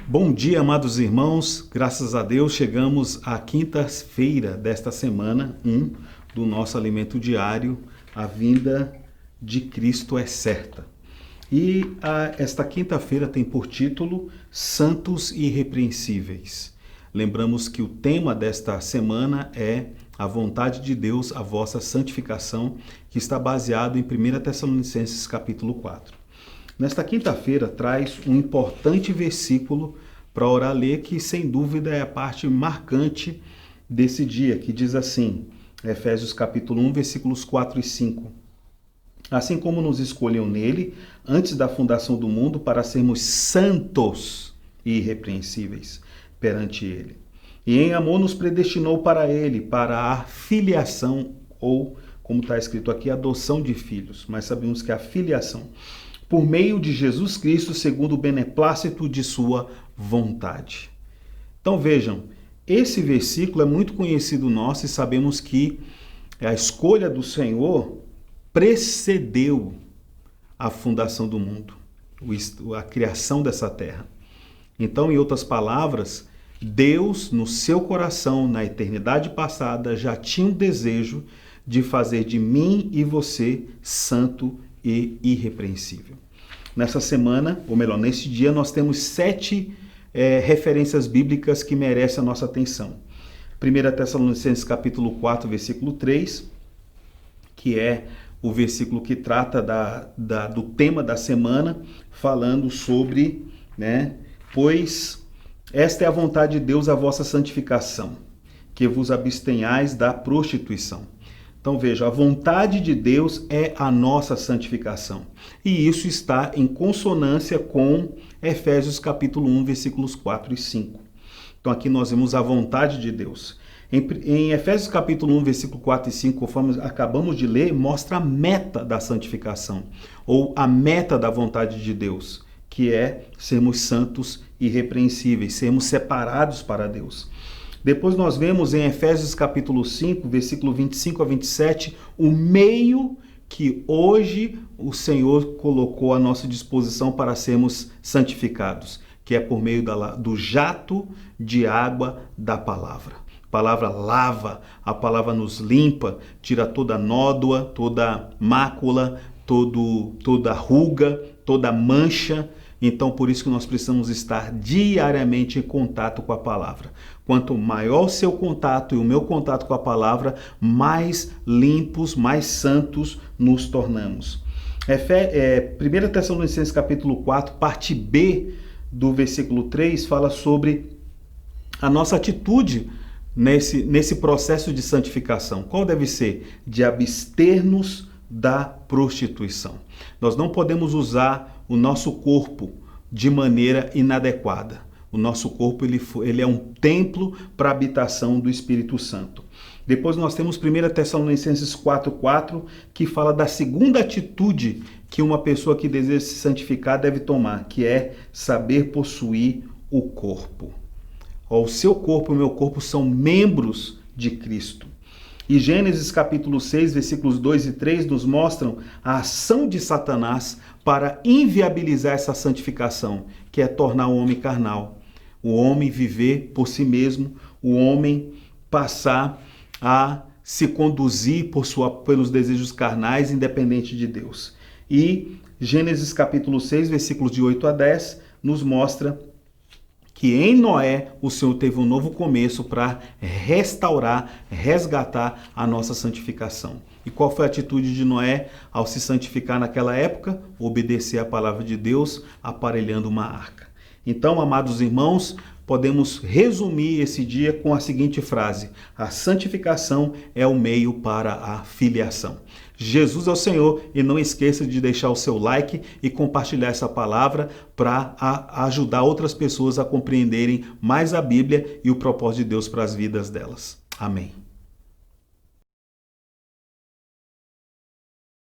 Bom dia, amados irmãos. Graças a Deus chegamos à quinta-feira desta semana 1 do nosso alimento diário. A vinda de Cristo é certa. E esta quinta-feira tem por título Santos e Irrepreensíveis. Lembramos que o tema desta semana é a vontade de Deus, a vossa santificação, que está baseado em 1 Tessalonicenses capítulo 4. Nesta quinta-feira traz um importante versículo para orar ler, que sem dúvida é a parte marcante desse dia, que diz assim, Efésios capítulo 1, versículos 4 e 5. Assim como nos escolheu nele, antes da fundação do mundo, para sermos santos e irrepreensíveis perante ele. E em amor nos predestinou para ele, para a filiação, ou, como está escrito aqui, adoção de filhos. Mas sabemos que a filiação, por meio de Jesus Cristo, segundo o beneplácito de sua vontade. Então vejam, esse versículo é muito conhecido nosso e sabemos que a escolha do Senhor precedeu a fundação do mundo, a criação dessa terra. Então, em outras palavras, Deus, no seu coração, na eternidade passada, já tinha um desejo de fazer de mim e você santo e irrepreensível. Nessa semana, ou melhor, nesse dia, nós temos 7 referências bíblicas que merecem a nossa atenção. 1 Tessalonicenses capítulo 4, versículo 3, que é o versículo que trata do tema da semana, falando sobre, pois esta é a vontade de Deus, a vossa santificação, que vos abstenhais da prostituição. Então veja, a vontade de Deus é a nossa santificação. E isso está em consonância com Efésios capítulo 1, versículos 4 e 5. Então aqui nós vemos a vontade de Deus. Em Efésios capítulo 1, versículo 4 e 5, conforme acabamos de ler, mostra a meta da santificação, ou a meta da vontade de Deus, que é sermos santos e irrepreensíveis, sermos separados para Deus. Depois nós vemos em Efésios capítulo 5, versículo 25 a 27, o meio que hoje o Senhor colocou à nossa disposição para sermos santificados, que é por meio do jato de água da palavra. A palavra lava, a palavra nos limpa, tira toda nódoa, toda mácula, toda ruga, toda mancha. Então, por isso que nós precisamos estar diariamente em contato com a palavra. Quanto maior o seu contato e o meu contato com a palavra, mais limpos, mais santos nos tornamos. 1 Tessalonicenses capítulo 4, parte B do versículo 3, fala sobre a nossa atitude nesse processo de santificação. Qual deve ser? De abster-nos da prostituição. Nós não podemos usar o nosso corpo de maneira inadequada. O nosso corpo ele é um templo para a habitação do Espírito Santo. Depois nós temos 1 Tessalonicenses 4,4, que fala da segunda atitude que uma pessoa que deseja se santificar deve tomar, que é saber possuir o corpo. O seu corpo e o meu corpo são membros de Cristo. E Gênesis capítulo 6, versículos 2 e 3 nos mostram a ação de Satanás para inviabilizar essa santificação, que é tornar o homem carnal. O homem viver por si mesmo, o homem passar a se conduzir pelos desejos carnais, independente de Deus. E Gênesis capítulo 6, versículos de 8 a 10, nos mostra que em Noé o Senhor teve um novo começo para restaurar, resgatar a nossa santificação. E qual foi a atitude de Noé ao se santificar naquela época? Obedecer à palavra de Deus, aparelhando uma arca. Então, amados irmãos, podemos resumir esse dia com a seguinte frase: a santificação é o meio para a filiação. Jesus é o Senhor, e não esqueça de deixar o seu like e compartilhar essa palavra para ajudar outras pessoas a compreenderem mais a Bíblia e o propósito de Deus para as vidas delas. Amém.